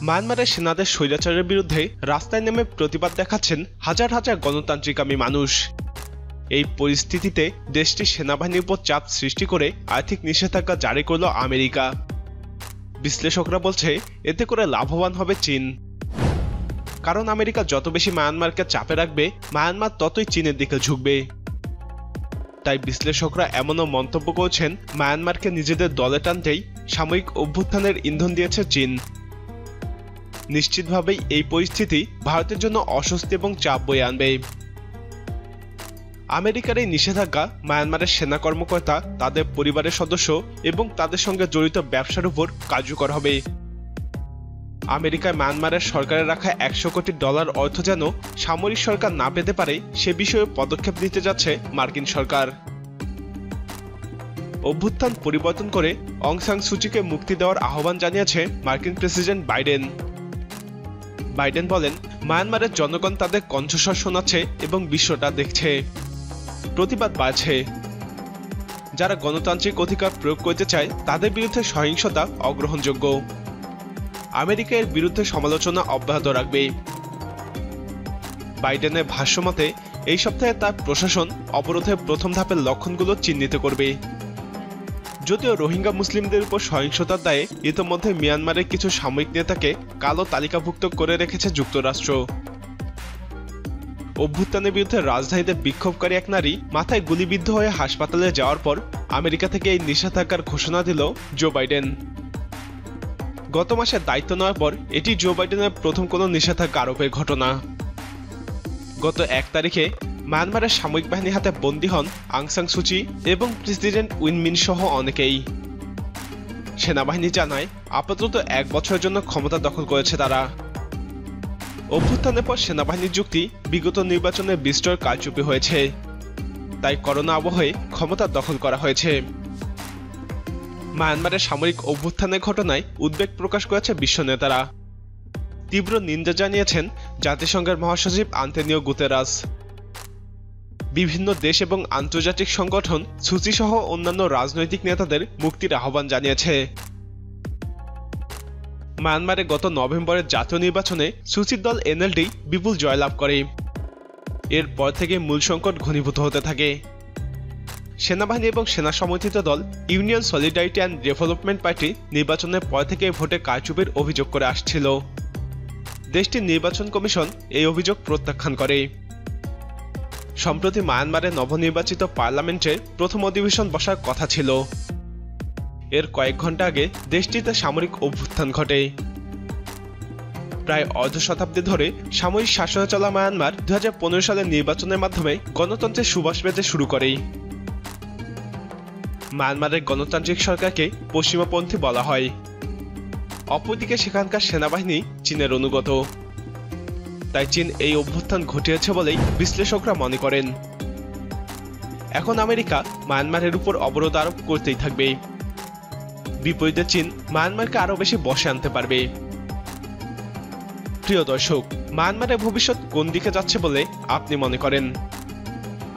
মায়ানমারের সেনাদের স্বৈরাচারের বিরুদ্ধে রাস্তায় নেমে প্রতিবাদ দেখাচ্ছেন হাজার হাজার গণতান্ত্রিকামী মানুষ। এই পরিস্থিতিতে দেশটির সেনাবাহিনীর উপর চাপ সৃষ্টি করে আর্থিক নিষেধাজ্ঞা জারি করল আমেরিকা। বিশ্লেষকরা বলছে এতে করে লাভবান হবে চীন, কারণ আমেরিকা যত বেশি মায়ানমারকে চাপে রাখবে মায়ানমার ততই চীনের দিকে ঝুঁকবে। তাই বিশ্লেষকরা এমনও মন্তব্য করছেন, মায়ানমারকে নিজেদের দলে টানতেই সাময়িক অভ্যুত্থানের ইন্ধন দিয়েছে চীন। নিশ্চিতভাবেই এই পরিস্থিতি ভারতের জন্য অস্বস্তি এবং চাপ বয়ে আনবে। আমেরিকার এই নিষেধাজ্ঞা মায়ানমারের সেনা কর্মকর্তা, তাদের পরিবারের সদস্য এবং তাদের সঙ্গে জড়িত ব্যবসার উপর কার্যকর হবে। আমেরিকায় মায়ানমারের সরকারের রাখা $100 কোটি অর্থ যেন সামরিক সরকার না পেতে পারে সে বিষয়ে পদক্ষেপ নিতে যাচ্ছে মার্কিন সরকার। অভ্যুত্থান পরিবর্তন করে অং সান সুচিকে মুক্তি দেওয়ার আহ্বান জানিয়েছে মার্কিন প্রেসিডেন্ট বাইডেন। বাইডেন বলেন, মায়ানমারের জনগণ তাদের কণ্ঠস্বর শোনাচ্ছে এবং বিশ্বটা দেখছে। প্রতিবাদ বাড়ছে। যারা গণতান্ত্রিক অধিকার প্রয়োগ করতে চায় তাদের বিরুদ্ধে সহিংসতা অগ্রহণযোগ্য। আমেরিকা এর বিরুদ্ধে সমালোচনা অব্যাহত রাখবে। বাইডেনের ভাষ্যমতে এই সপ্তাহে তার প্রশাসন অবরোধের প্রথম ধাপের লক্ষণগুলো চিহ্নিত করবে। যদিও রোহিঙ্গা মুসলিমদের উপর সহিংসতার দায়ে ইতোমধ্যে মিয়ানমারের কিছু সামরিক নেতাকে কালো তালিকাভুক্ত করে রেখেছে যুক্তরাষ্ট্র। অভ্যুত্থানের বিরুদ্ধে রাজধানীতে বিক্ষোভকারী এক নারী মাথায় গুলিবিদ্ধ হয়ে হাসপাতালে যাওয়ার পর আমেরিকা থেকে এই নিষেধাজ্ঞার ঘোষণা দিল জো বাইডেন। গত মাসে দায়িত্ব নেওয়ার পর এটি জো বাইডেনের প্রথম কোনো নিষেধাজ্ঞা আরোপের ঘটনা। গত 1 তারিখে মায়ানমারের সামরিক বাহিনীর হাতে বন্দী হন আং সান সুচি এবং প্রেসিডেন্ট উইন মিন্ট সহ অনেকেই। সেনাবাহিনী জানায় আপাতত 1 বছরের জন্য ক্ষমতা দখল করেছে তারা। অভ্যুত্থানের পর সেনাবাহিনীর যুক্তি, বিগত নির্বাচনে বিস্তর কারচুপি হয়েছে, তাই করোনা আবহে ক্ষমতা দখল করা হয়েছে। মায়ানমারের সামরিক অভ্যুত্থানের ঘটনায় উদ্বেগ প্রকাশ করেছে বিশ্ব নেতারা। তীব্র নিন্দা জানিয়েছেন জাতিসংঘের মহাসচিব আন্তোনিও গুতেরাস। বিভিন্ন দেশ এবং আন্তর্জাতিক সংগঠন সুচি সহ অন্যান্য রাজনৈতিক নেতাদের মুক্তির আহ্বান জানিয়েছে। মায়ানমারে গত নভেম্বরের জাতীয় নির্বাচনে সুচির দল এনএলডি বিপুল জয়লাভ করে। এরপর থেকে মূল সংকট ঘনীভূত হতে থাকে। সেনাবাহিনী এবং সেনা সমর্থিত দল union solidarity and development party নির্বাচনের পর থেকে ভোটে কারচুপির অভিযোগ করে আসছিল। দেশটির নির্বাচন কমিশন এই অভিযোগ প্রত্যাখ্যান করে। সম্প্রতি মায়ানমারে নবনির্বাচিত পার্লামেন্টের প্রথম অধিবেশন বসার কথা ছিল। এর কয়েক ঘন্টা আগে দেশটিতে সামরিক অভ্যুত্থান ঘটে। প্রায় অর্ধ শতাব্দী ধরে সামরিক শাসনে চলা মায়ানমার 2015 সালের নির্বাচনের মাধ্যমে গণতন্ত্রের সুবাস পেতে শুরু করে। মায়ানমারের গণতান্ত্রিক সরকারকে পশ্চিমাপন্থী বলা হয়। অপরদিকে সেখানকার সেনাবাহিনী চীনের অনুগত। তাই চীন এই অভ্যুত্থান ঘটিয়েছে বলেই বিশ্লেষকরা মনে করেন। এখন আমেরিকা মায়ানমারের উপর অবরোধ আরোপ করতেই থাকবে। বিপরীতে চীন মায়ানমারকে আরো বেশি বশে আনতে পারবে। প্রিয় দর্শক, মায়ানমারের ভবিষ্যৎ কোন দিকে যাচ্ছে বলে আপনি মনে করেন?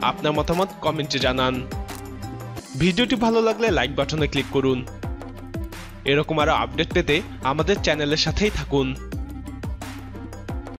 আপনার মতামত কমেন্টে জানান। ভিডিওটি ভালো লাগলে লাইক বাটনে ক্লিক করুন। এরকম আরো আপডেট পেতে আমাদের চ্যানেলের সাথেই থাকুন।